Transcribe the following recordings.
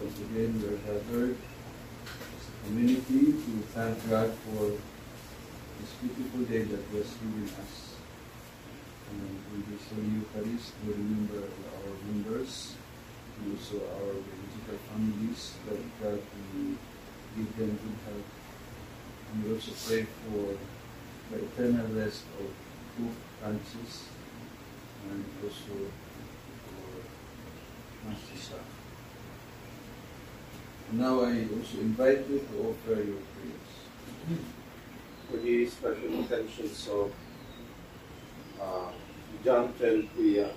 once again we are gathered as a community to thank God for this beautiful day that He has given us. And in this Holy Eucharist, we remember our members, and also our biological families, that God will give them good health. And we also pray for the eternal rest of Pope Francis, and also for Master Sa. Now I also invite you to offer your prayers. For the special intentions of John Telpia,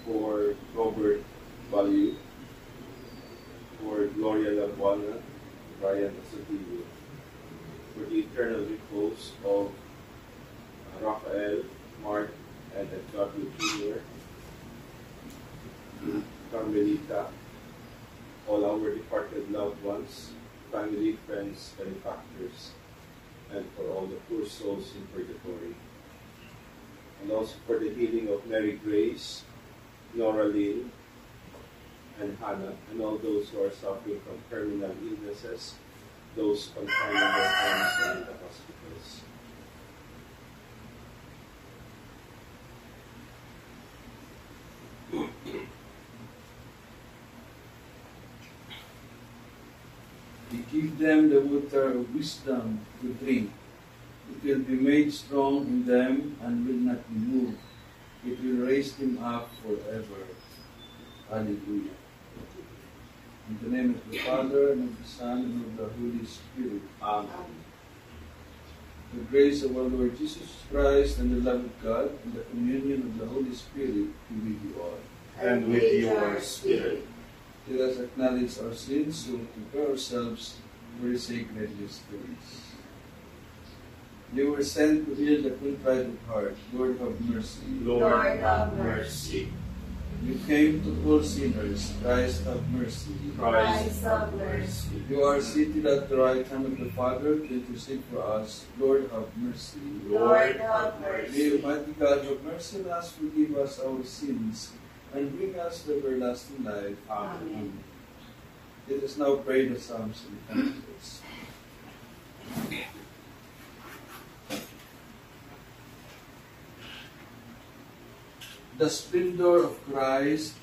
for Robert Balu, for Gloria Labuana, Brian Asadillo, for the eternal repose of Rafael, Mark, and Edgardo Jr., Carmelita, all our departed loved ones, family, friends, benefactors, and for all the poor souls in purgatory. And also for the healing of Mary Grace, Nora Lynn, and Hannah, and all those who are suffering from terminal illnesses, those confined in their homes and in the hospitals. He give them the water of wisdom to drink. It will be made strong in them and will not be moved. It will raise them up forever. Hallelujah. In the name of the Father, and of the Son, and of the Holy Spirit. Amen. The grace of our Lord Jesus Christ, and the love of God, and the communion of the Holy Spirit be with you all. And with your spirit. Let us acknowledge our sins, so prepare ourselves for the sacred mysteries. You were sent to heal the contrite of heart. Lord, have mercy. Lord, have mercy. You came to call sinners. Christ, have mercy. Christ, have mercy. You are seated at the right hand of the Father to intercede for us. Lord, have mercy. Lord, have May mercy. Almighty God have mercy on us, forgive us our sins, and bring us to everlasting life. Amen. Let us now pray the Psalms and Canticles. The splendor of Christ,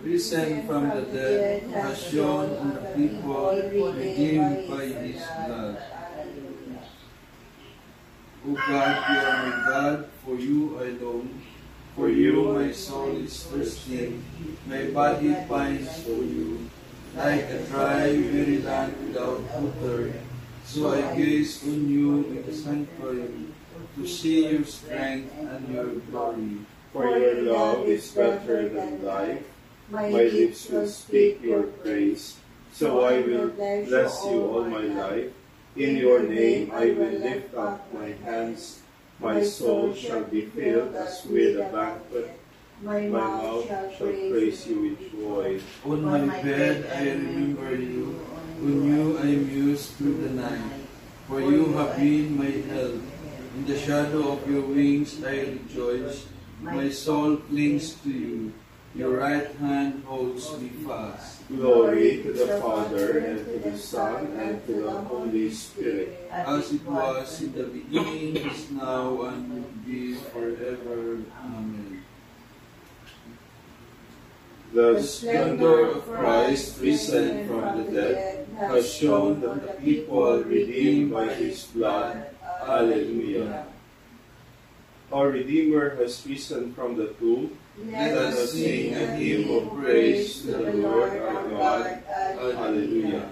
risen from the dead, has shone on the people redeemed by His blood. O God, you are my God, for you I long. For you my soul is thirsty, my body pines for you. Like a dry, weary land without water, so I gaze on you in the sanctuary, to see your strength and your glory. For your love is better than life. My lips will speak your praise. So I will bless you all my life. In your name I will lift up my hands. My soul shall be filled as with a banquet. My mouth shall praise you with joy. On my bed I remember you, on you I muse through the night. For you have been my help. In the shadow of your wings I rejoice. My soul clings to you. Your right hand holds me fast. Glory to the Father, and to the Son, and to the Holy Spirit. As it was in the beginning, is now, and will be forever. Amen. The splendor of Christ, risen from the dead, has shown that the people redeemed by His blood. Alleluia. Our Redeemer has risen from the tomb. Let us sing a hymn of praise to the Lord our God. Alleluia.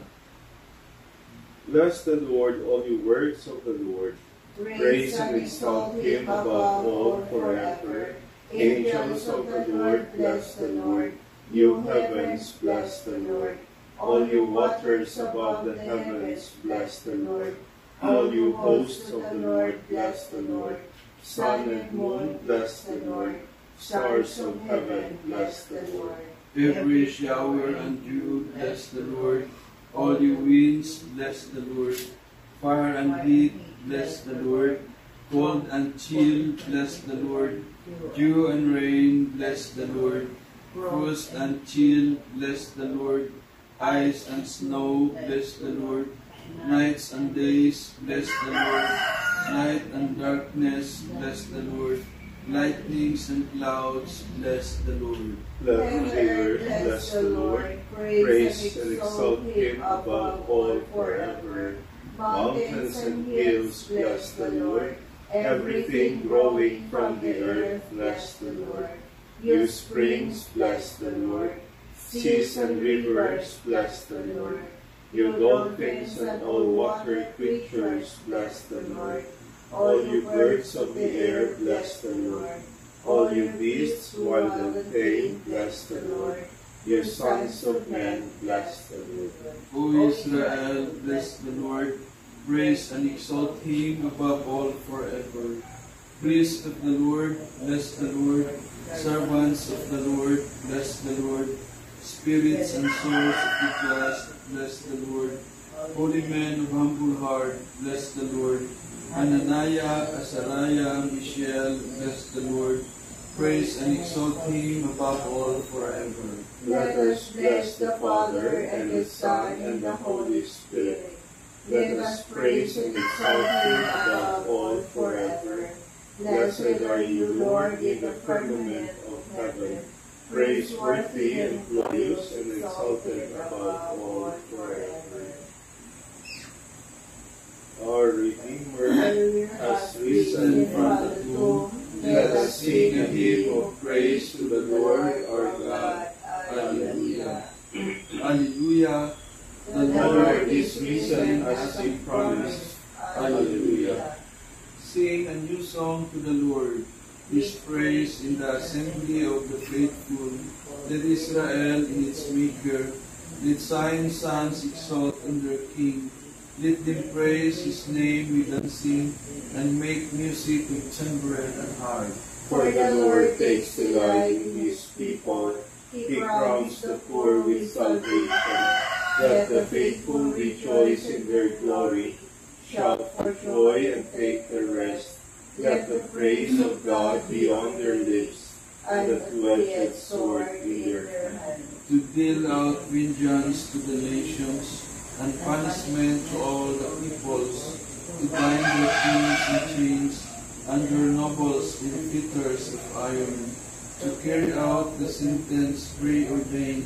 Bless the Lord, all you works of the Lord. Praise and exalt Him above all forever. Angels of the Lord, bless the Lord. You heavens, bless the Lord. All you waters above the heavens, bless the Lord. All you hosts of the Lord, bless the Lord. Sun and moon, bless the Lord. Stars of heaven, bless the Lord. Every shower and dew, bless the Lord. All you winds, bless the Lord. Fire and heat, bless the Lord. Cold and chill, bless the Lord. Dew and rain, bless the Lord. Frost and chill, bless the Lord. Ice and snow, bless the Lord. Nights and days, bless the Lord. Night and darkness, bless the Lord. Lightnings and clouds, bless the Lord. Let the earth bless the Lord. Praise and exalt him above all forever. Mountains and hills, bless the Lord. Everything growing from the earth, bless the Lord. You springs, bless the Lord. Seas and rivers, bless the Lord. You dolphins and all water creatures, bless the Lord. All you birds of the air, bless the Lord. All you beasts, wild and tame, bless the Lord. You sons of men, bless the Lord. O Israel, bless the Lord. Praise and exalt him above all forever. Priests of the Lord, bless the Lord. Servants of the Lord, bless the Lord. Spirits and souls of the just, bless the Lord. Holy men of humble heart, bless the Lord. Ananiah, Azariah, Mishael, bless the Lord. Praise and exalt him above all forever. Let us bless the Father, and the Son, and the Holy Spirit. Let us praise and exalt him above all forever. Blessed are you, Lord, in the firmament of heaven, praiseworthy and glorious and exalted above all forever. Our Redeemer has risen from the tomb. Let us sing a hymn of praise to the Lord our God. Alleluia. Alleluia. The Lord is risen as he promised. Alleluia. Sing a new song to the Lord. His praise in the assembly of the faithful. Let Israel in its maker. Let Zion's sons exalt in their king. Let them praise his name with dancing and make music with timbrel and harp. For the Lord takes delight in his people. He crowns the poor with salvation. Let the faithful rejoice in their glory. Shout for joy and take their rest. Let the praise of God be on their lips, and the two-edged sword in their hand. To deal out vengeance to the nations, and punishment to all the peoples, to bind their kings in chains, and their nobles in fetters of iron, to carry out the sentence preordained.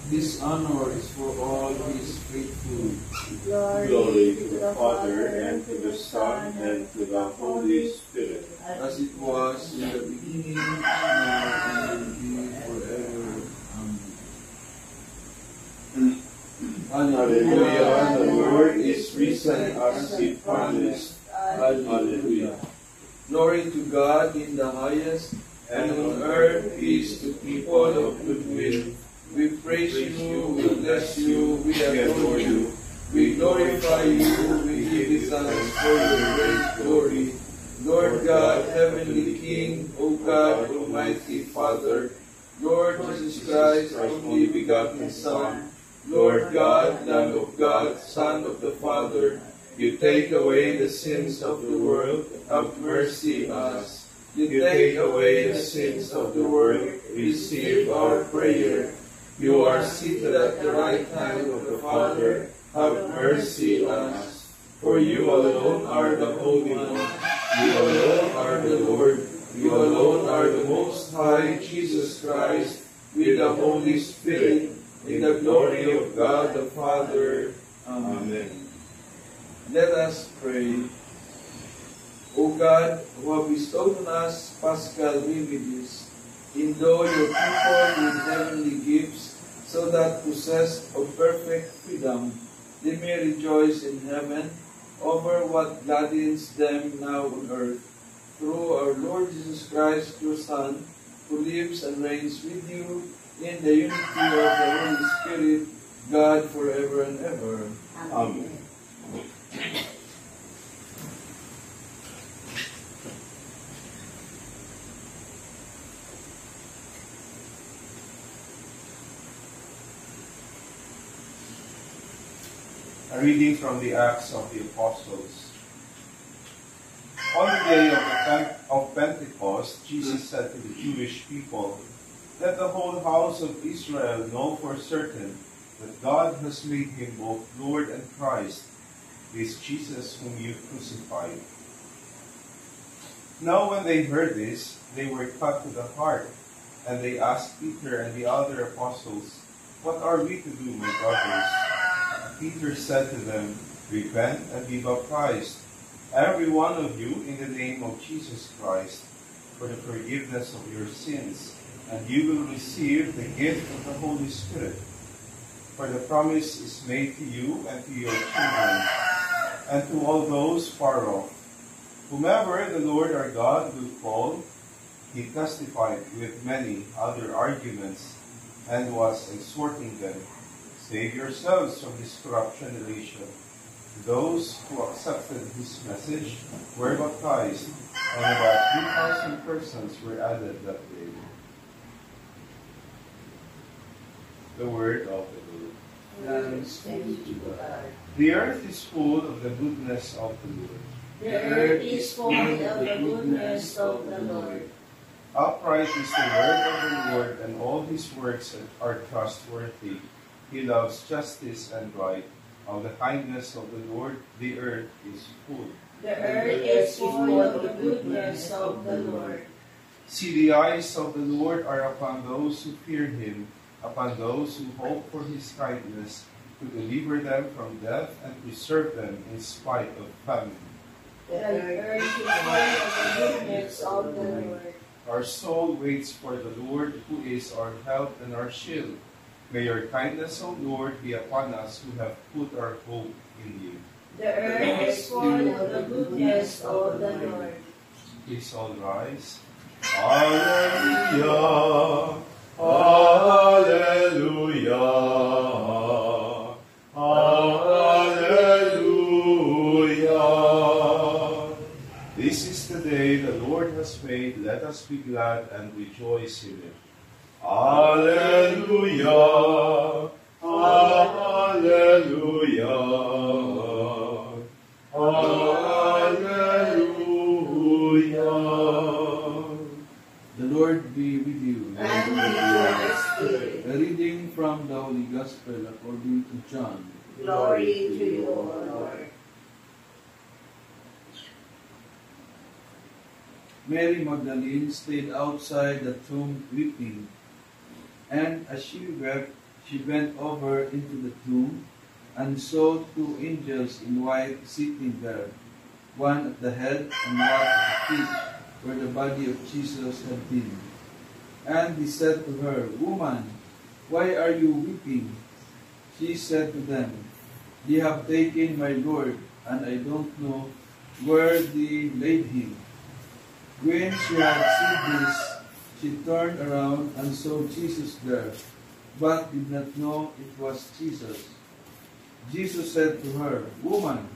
This honor is for all his faithful. Glory to the Father, and to the Son, and to the Holy Spirit. As it was in the beginning, now and will be forever. Amen. Hallelujah. The Lord is risen as he promised. Hallelujah. Glory to God in the highest, and on earth peace to people of good will. We praise you, we bless you, we adore you, we glorify you, we give you thanks for your great glory. Lord God, heavenly King, O God, Almighty Father, Lord Jesus Christ, only begotten Son, Lord God, Lamb of God, Son of the Father, you take away the sins of the world, have mercy on us. You take away the sins of the world, receive our prayer. You are seated at the right hand of the Father, have mercy on us. For you alone are the Holy One, you alone are the Lord, you alone are the Most High, Jesus Christ, with the Holy Spirit, in the glory of God the Father. Amen. Let us pray. O God, who have bestowed on us paschal remedies, endow your people with heavenly gifts, so that possessed of perfect freedom, they may rejoice in heaven over what gladdens them now on earth. Through our Lord Jesus Christ, your Son, who lives and reigns with you in the unity of the Holy Spirit, God forever and ever. Amen. A reading from the Acts of the Apostles. On the day of Pentecost, Jesus said to the Jewish people, Let the whole house of Israel know for certain that God has made him both Lord and Christ, this Jesus whom you crucified. Now when they heard this, they were cut to the heart, and they asked Peter and the other apostles, "What are we to do, my brothers?" Peter said to them, "Repent and be baptized, every one of you, in the name of Jesus Christ, for the forgiveness of your sins, and you will receive the gift of the Holy Spirit. For the promise is made to you and to your children, and to all those far off, whomever the Lord our God will call." He testified with many other arguments, and was exhorting them, "Save yourselves from this corrupt generation." Those who accepted his message were baptized, and about 3,000 persons were added that day. The word of the Lord. Thanks be to God. The earth is full of the goodness of the Lord. The earth is full of the goodness of the Lord. Upright is the word of the Lord, and all his works are trustworthy. He loves justice and right. Of the kindness of the Lord, the earth is full. The earth is full of the goodness of the Lord. See, the eyes of the Lord are upon those who fear him, upon those who hope for his kindness, to deliver them from death and preserve them in spite of famine. The earth is full of the goodness of the Lord. Our soul waits for the Lord, who is our help and our shield. May your kindness, O Lord, be upon us who have put our hope in you. The earth is full of the goodness of the Lord. Please all rise. Hallelujah! Hallelujah! Hallelujah! This is the day the Lord has made. Let us be glad and rejoice in it. Hallelujah! Hallelujah! Hallelujah! The Lord be with you. And with your spirit. A reading from the Holy Gospel according to John. Glory to you, O Lord. Mary Magdalene stayed outside the tomb weeping, and as she wept, she bent over into the tomb and saw two angels in white sitting there, one at the head and one at the feet, where the body of Jesus had been. And he said to her, "Woman, why are you weeping?" She said to them, "They have taken my Lord, and I don't know where they laid him." When she had seen this, she turned around and saw Jesus there, but did not know it was Jesus. Jesus said to her, "Woman,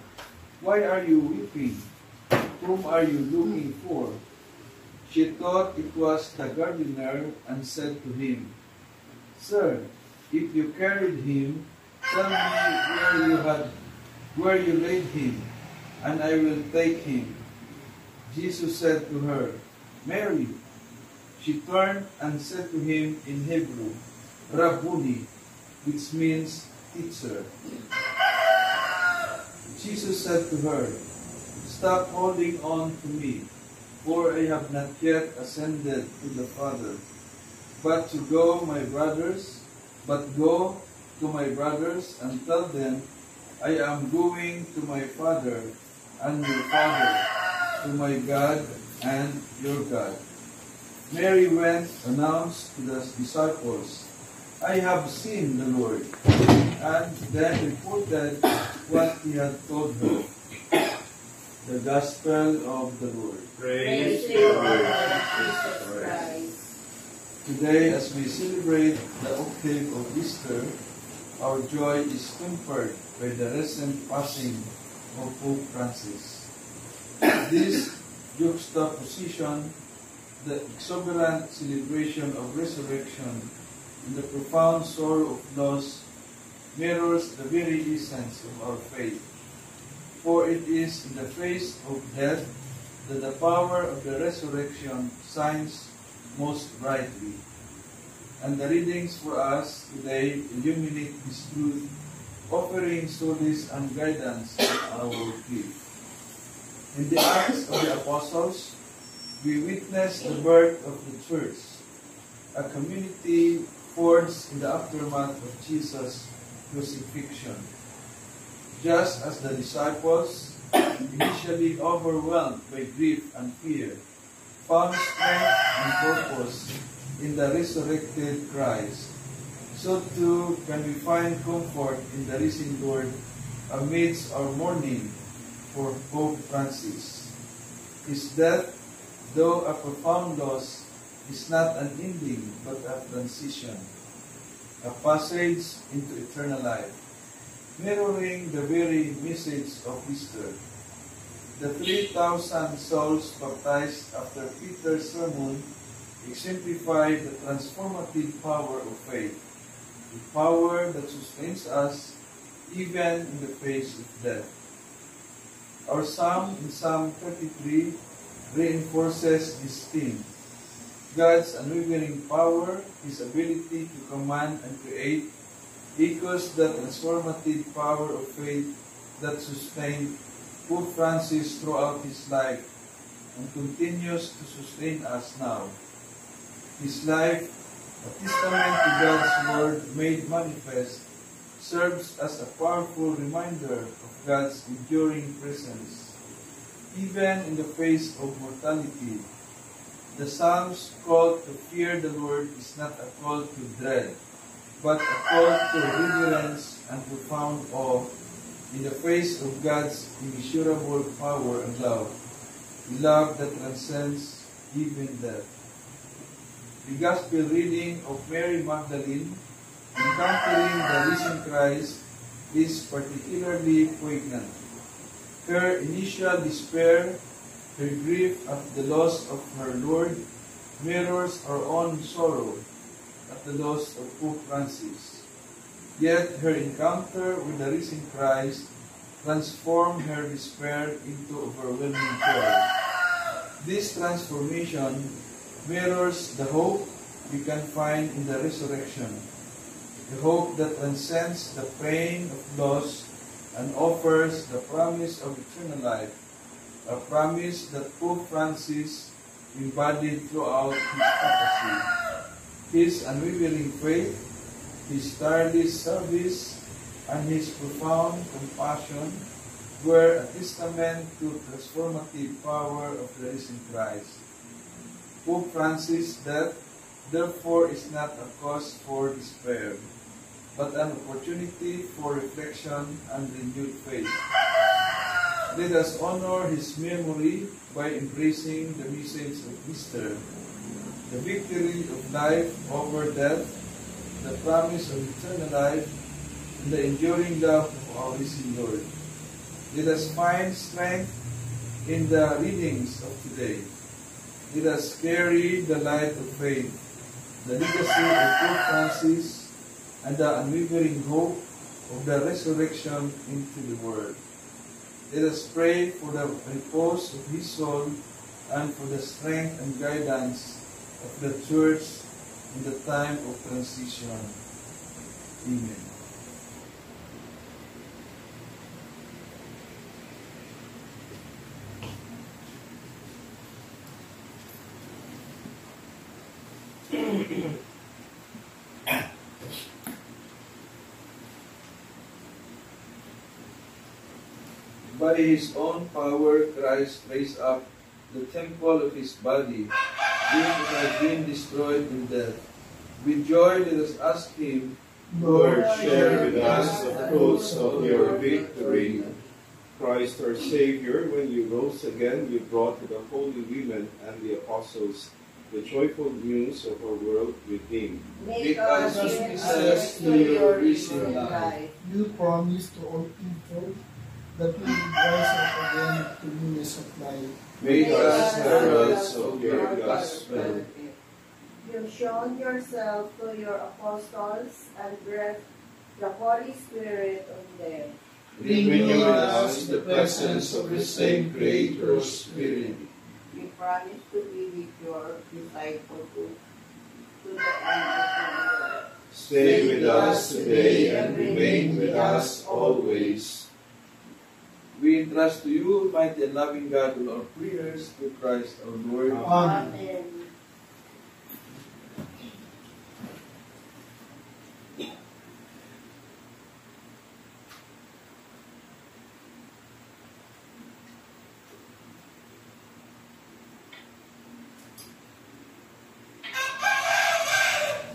why are you weeping? Whom are you looking for?" She thought it was the gardener and said to him, "Sir, if you carried him, tell me where you laid him, and I will take him." Jesus said to her, "Mary." She turned and said to him in Hebrew, "Rabboni," which means teacher. Jesus said to her, "Stop holding on to me, for I have not yet ascended to the Father. But go to my brothers and tell them, I am going to my Father and your Father, to my God and your God." Mary went, announced to the disciples, "I have seen the Lord," and then reported what he had told her. The Gospel of the Lord. Praise to you, Lord Jesus Christ. Today, as we celebrate the octave of Easter, our joy is tempered by the recent passing of Pope Francis. This juxtaposition, the exuberant celebration of resurrection and the profound sorrow of loss, mirrors the very essence of our faith. For it is in the face of death that the power of the resurrection shines most brightly. and the readings for us today illuminate this truth, offering solace and guidance in our grief. In the Acts of the Apostles, we witness the birth of the church, a community forged in the aftermath of Jesus' crucifixion. Just as the disciples, initially overwhelmed by grief and fear, found strength and purpose in the resurrected Christ, so too can we find comfort in the risen Lord amidst our mourning for Pope Francis. His death, though a profound loss, is not an ending but a transition, a passage into eternal life, mirroring the very message of Easter. The 3,000 souls baptized after Peter's sermon exemplify the transformative power of faith, the power that sustains us even in the face of death. Our psalm in Psalm 33 reinforces this theme. God's unwavering power, His ability to command and create, echoes the transformative power of faith that sustained Pope Francis throughout his life and continues to sustain us now. His life, a testament to God's Word made manifest, serves as a powerful reminder of God's enduring presence. Even in the face of mortality, the Psalms call to fear the Lord is not a call to dread, but a call to reverence and profound awe in the face of God's immeasurable power and love, the love that transcends even death. The Gospel reading of Mary Magdalene encountering the risen Christ is particularly poignant. Her initial despair, her grief at the loss of her Lord, mirrors our own sorrow at the loss of Pope Francis. Yet her encounter with the risen Christ transformed her despair into overwhelming joy. This transformation mirrors the hope we can find in the resurrection, the hope that transcends the pain of loss and offers the promise of eternal life, a promise that Pope Francis embodied throughout his papacy. His unwavering faith, his tireless service, and his profound compassion were a testament to the transformative power of the risen Christ. Pope Francis' death, therefore, is not a cause for despair, but an opportunity for reflection and renewed faith. Let us honor his memory by embracing the message of Easter, the victory of life over death, the promise of eternal life, and the enduring love of our risen Lord. Let us find strength in the readings of today. Let us carry the light of faith, the legacy of Pope Francis, and the unwavering hope of the resurrection into the world. Let us pray for the repose of his soul and for the strength and guidance of the Church in the time of transition. Amen. By his own power, Christ raised up the temple of his body, which had been destroyed in death. With joy, let us ask him, Lord, share with us the fruits of your victory. Christ our Savior, when you rose again, you brought to the holy women and the apostles the joyful news of our world redeemed. Make us witnesses to your risen life. You promise to all people that we will rise up again to newness of life. make us heralds of your gospel. You've shown yourself to your apostles and breathed the Holy Spirit on them. Renew in us the presence of the same Creator Spirit. We promise to be with your disciple too. to the end of the world. Stay with us today and remain with us always. We entrust to you, Almighty and loving God, all our prayers through Christ our Lord. Amen. Amen.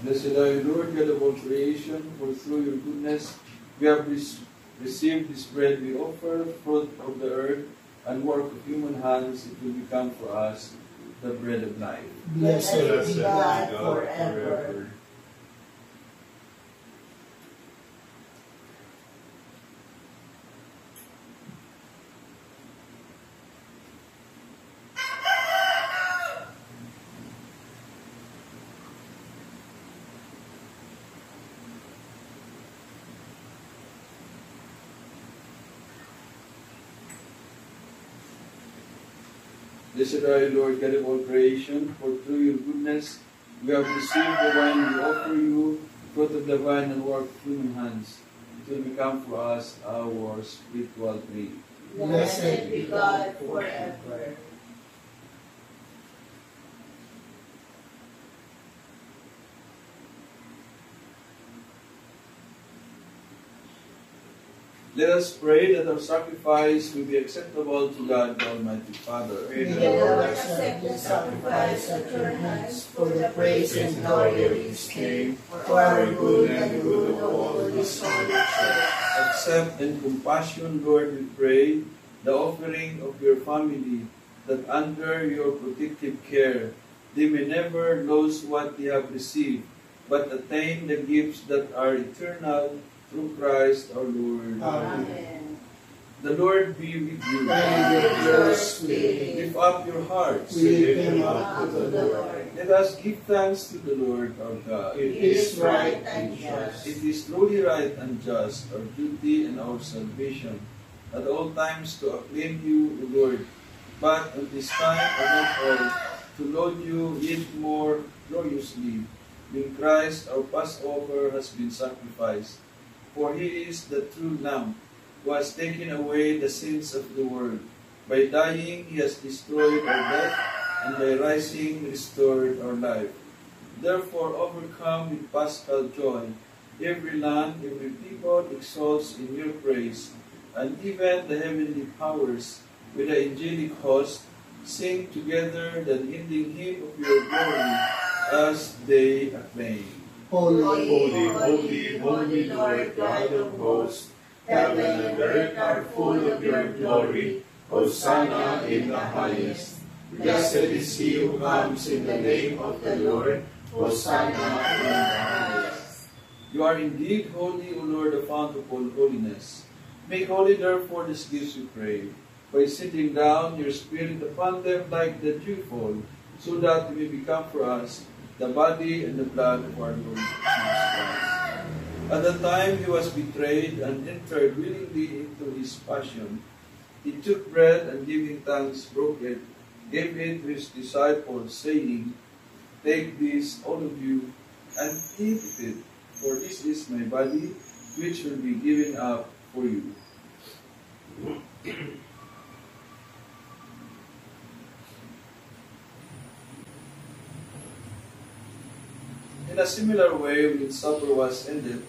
Blessed are you, Lord, God of all creation, for through your goodness we have received this bread we offer, fruit of the earth, and work of human hands. It will become for us the bread of life. Blessed be God forever. Blessed are you, Lord, God of all creation, for through your goodness we have received the wine we offer you, fruit of the vine and work of human hands. It will become for us our spiritual drink. Blessed be God forever. Let us pray that our sacrifice will be acceptable to God, the Almighty Father. May the Lord accept the sacrifice at your hands for the praise and glory of his name, for our good and the good of all his holy church. Accept in compassion, Lord, we pray, the offering of your family, that under your protective care they may never lose what they have received, but attain the gifts that are eternal through Christ our Lord. Amen. The Lord be with you. And with your spirit. Lift up your hearts. We lift them up to the Lord. Let us give thanks to the Lord our God. It is right and just. It is truly right and just, our duty and our salvation, at all times to acclaim you, O Lord, but at this time above all, to laud you yet more gloriously, when Christ our Passover has been sacrificed. For he is the true Lamb, who has taken away the sins of the world. By dying, he has destroyed our death, and by rising, restored our life. Therefore, overcome with paschal joy, every land, every people exalts in your praise, and even the heavenly powers, with the angelic host, sing together the ending hymn of your glory, as they acclaim. Holy, Holy, holy, holy Lord God of hosts, heaven and earth are full of your glory. Hosanna in the highest. Blessed is he who comes in the name of the Lord. Hosanna in the highest. You are indeed holy, O Lord, the fount of all holiness. Make holy, therefore, these gifts, we pray, by sending down your Spirit upon them like the dewfall, so that they may become for us the body and the blood of our Lord Jesus Christ. At the time he was betrayed and entered willingly into his passion, he took bread and giving thanks, broke it, gave it to his disciples, saying, "Take this, all of you, and eat it, for this is my body, which will be given up for you." In a similar way, when supper was ended,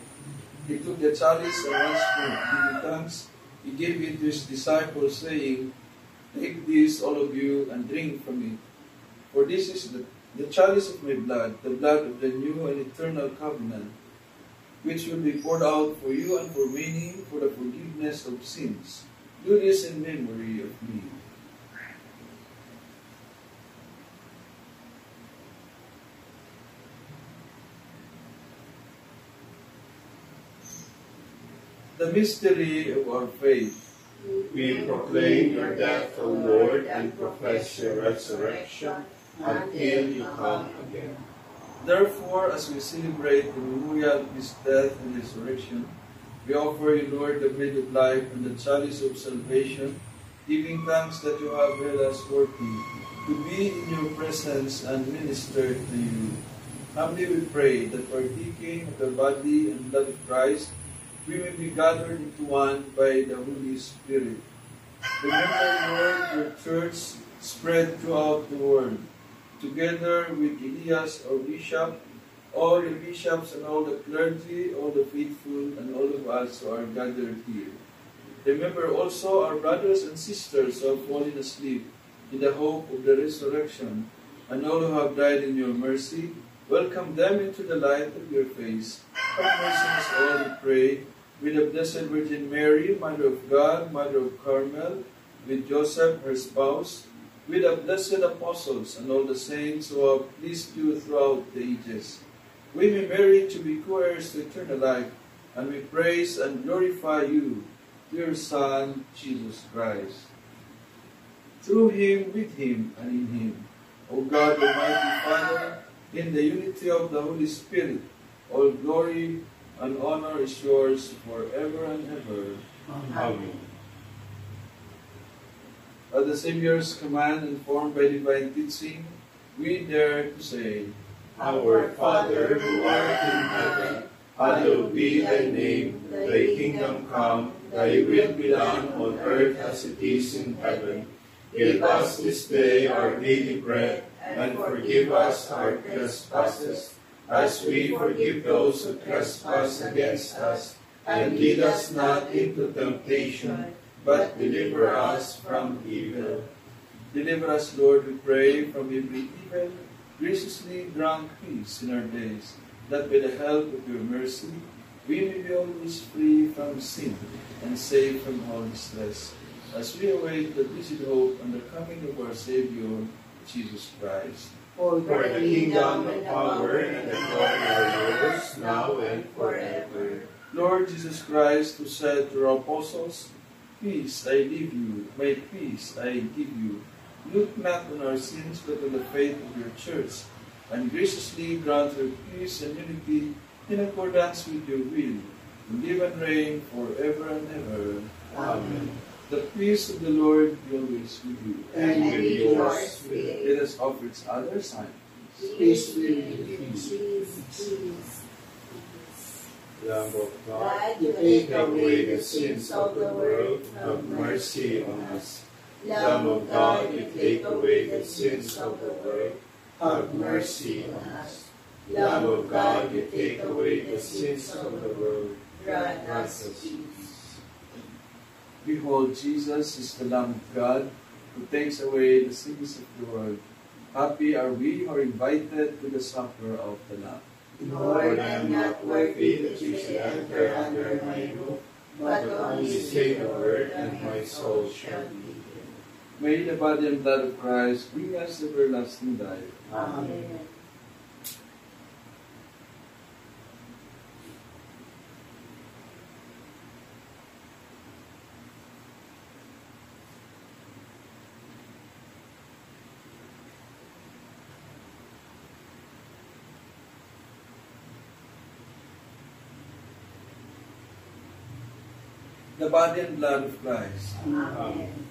he took the chalice and once more, giving thanks, he gave it to his disciples, saying, "Take this, all of you, and drink from it. For this is the chalice of my blood, the blood of the new and eternal covenant, which will be poured out for you and for many for the forgiveness of sins. Do this in memory of me." The mystery of our faith. We proclaim your death, O Lord, and profess your resurrection until you come again. Therefore, as we celebrate the memorial of his death and resurrection, we offer you, Lord, the bread of life and the chalice of salvation, giving thanks that you have made us worthy to be in your presence and minister to you. Humbly we pray that partaking of the body and blood of Christ, we may be gathered into one by the Holy Spirit. Remember, Lord, your church spread throughout the world, together with Elias, our bishop, all the bishops and all the clergy, all the faithful, and all of us who are gathered here. Remember also our brothers and sisters who have fallen asleep in the hope of the resurrection, and all who have died in your mercy. Welcome them into the light of your face. Have mercy on us all, we pray, with the Blessed Virgin Mary, Mother of God, Mother of Carmel, with Joseph, her spouse, with the blessed apostles and all the saints who have pleased you throughout the ages. We may merit to be co-heirs to eternal life, and we praise and glorify you, your Son, Jesus Christ. Through him, with him, and in him, O God, Almighty Father, in the unity of the Holy Spirit, all glory and honor is yours forever and ever. Amen. At the Savior's command, informed by divine teaching, we dare to say, Our Father, who art in heaven, hallowed be thy name. Thy kingdom come, thy will be done on earth as it is in heaven. Give us this day our daily bread, and forgive us our trespasses, as we forgive those who trespass against us. And lead us not into temptation, but deliver us from evil. Deliver us, Lord, we pray, from every evil. Graciously grant peace in our days, that by the help of your mercy, we may be always free from sin and safe from all distress, as we await the blessed hope and the coming of our Savior, Jesus Christ. For the kingdom, the power, and the glory are yours, now and forever. Lord Jesus Christ, who said to our apostles, Peace I leave you, my peace I give you. Look not on our sins, but on the faith of your church, and graciously grant her peace and unity in accordance with your will, who live and reign forever and ever. Amen. The peace of the Lord be always with you. And with your spirit. Let us offer each other sign. Peace be with you. Peace. Lamb of God, God, you take away the sins of the world, have mercy on us. Lamb of God, you take away the sins of the world, have mercy on us. Lamb of God, you take away the sins of the world, grant us peace. Behold, Jesus is the Lamb of God, who takes away the sins of the world. Happy are we who are invited to the supper of the Lamb. Lord, I am not worthy that you should enter under my roof, but only say the word, and my soul shall be healed. May the body and blood of Christ bring us everlasting life. Amen. The body and blood of Christ. Amen.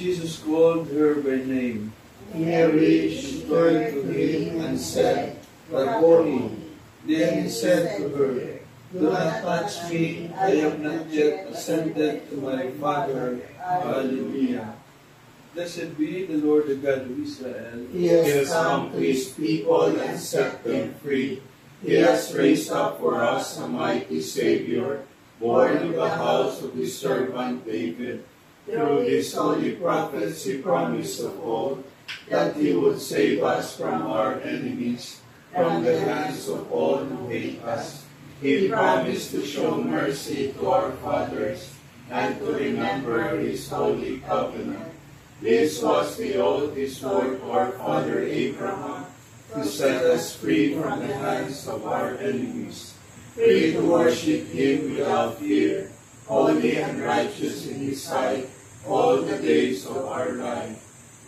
Jesus called her by name. Mary, she turned to him and said, Rabboni. Then he said to her, Do not touch me, I have not yet ascended to my Father. Hallelujah. Blessed be the Lord, the God of Israel. He has come to his people and set them free. He has raised up for us a mighty Savior, born of the house of his servant David. Through his holy prophets he promised of old that he would save us from our enemies, from the hands of all who hate us. He promised to show mercy to our fathers and to remember his holy covenant. This was the oath he swore to our father Abraham, to set us free from the hands of our enemies, free to worship him without fear, holy and righteous in his sight all the days of our life.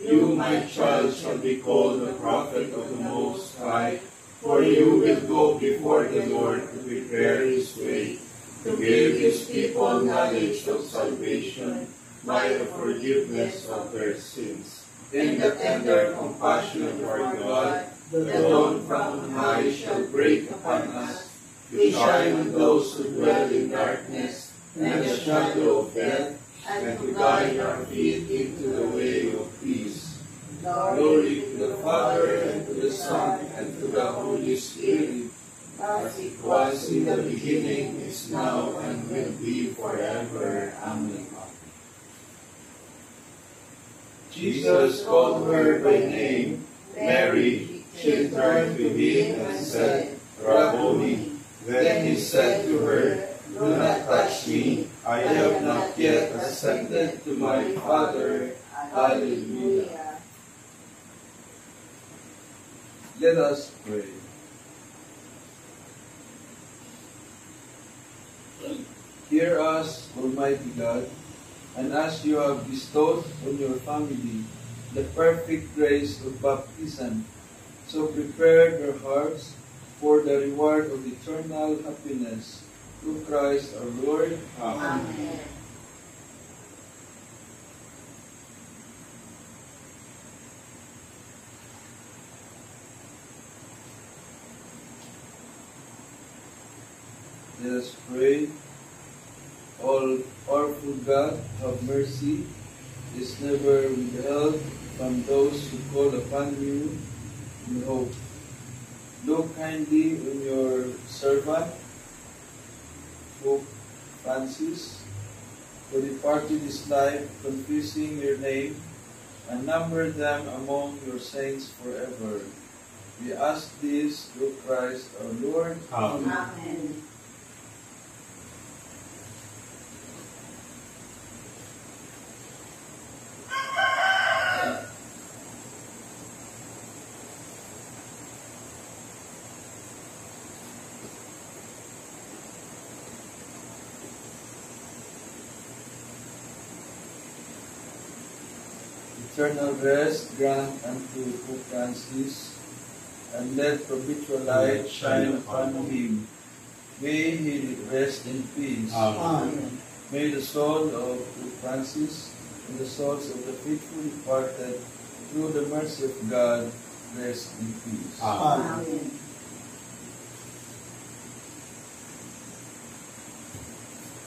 You, my child, shall be called the prophet of the Most High, for you will go before the Lord to prepare his way, to give his people knowledge of salvation by the forgiveness of their sins. In the tender compassion of our God, the dawn from on high shall break upon us, to shine on those who dwell in darkness and the shadow of death, and to guide our feet into the way of peace. Glory to the Father, and to the Son, and to the Holy Spirit, as it was in the beginning, is now, and will be forever. Amen. Jesus called her by name, Mary. She turned to him and said, Rabboni. Then he said to her, Do not touch me, I have not yet ascended to my Father. Hallelujah. Let us pray. Hear us, Almighty God, and as you have bestowed on your family the perfect grace of baptism, so prepare their hearts for the reward of eternal happiness through Christ our Lord. Amen. Let us pray. All powerful God, have mercy, is never withheld from those who call upon you in hope. Look kindly on your servant, Pope Francis, who departed this life confessing your name, and number them among your saints forever. We ask this through Christ our Lord. Amen. Amen. Eternal rest grant unto Pope Francis, and let perpetual light shine upon him. May he rest in peace. Amen. May the soul of Pope Francis and the souls of the faithful departed, through the mercy of God, rest in peace. Amen. Amen.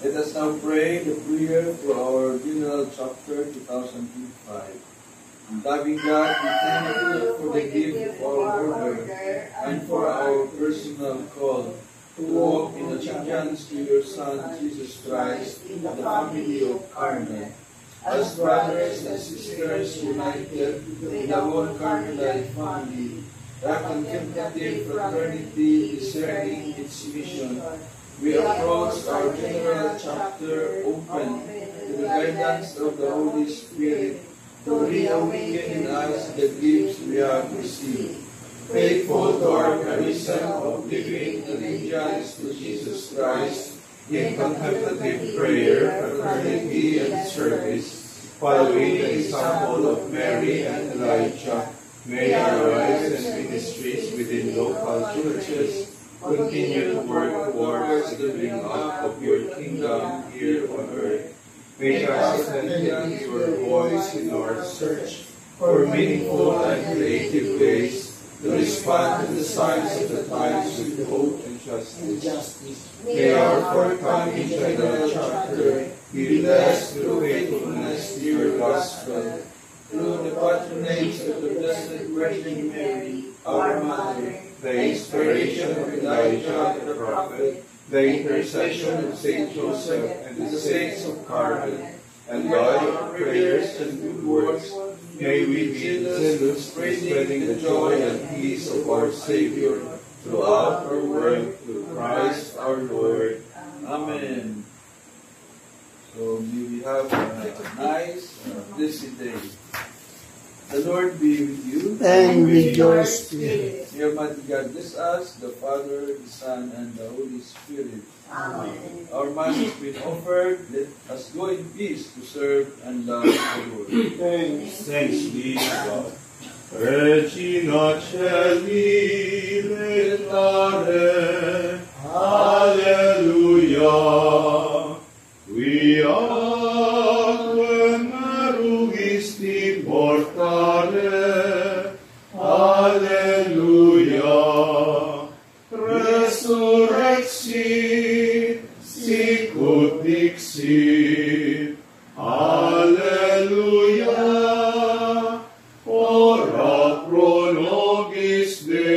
Let us now pray the prayer for our General Chapter 2025. Loving God, we thank you for the gift of our order and for our personal call to walk in obedience to your Son, Jesus Christ, in the family of Carmel. As brothers and sisters united in the whole Carmelite family, the contemplative fraternity discerning its mission, we approach our General Chapter open to the guidance of the Holy Spirit to reawaken in us the gifts we have received. Faithful to our charism of living allegiance to Jesus Christ in contemplative prayer, fraternity, and service, following the example of Mary and Elijah, may our lives and ministries within local churches continue to work towards the building up of your kingdom here on earth. Make us attentive to your voice in our search for meaningful and creative ways to respond to the signs of the times with hope and justice. May our forthcoming general chapter be blessed through faithfulness to your gospel, through the patronage of the Blessed Virgin Mary, our Mother, the inspiration of Elijah the prophet, the intercession of Saint Joseph and the saints of Carmel, and by our prayers and good works, may we be zealous in spreading the joy and peace of our Savior throughout our world through Christ our Lord. Amen. So may we have a nice, blessed day. The Lord be with you. And with your spirit. May Almighty God bless us, the Father, the Son, and the Holy Spirit. Amen. Our Mass has been offered. Let us go in peace to serve and love the Lord. Thanks be to God. Regina Caeli letare, Alleluia. We acquem meruisti portare, Alleluia. Resurrexit, sicut dixit, Alleluia. Ora pro nobis Deus.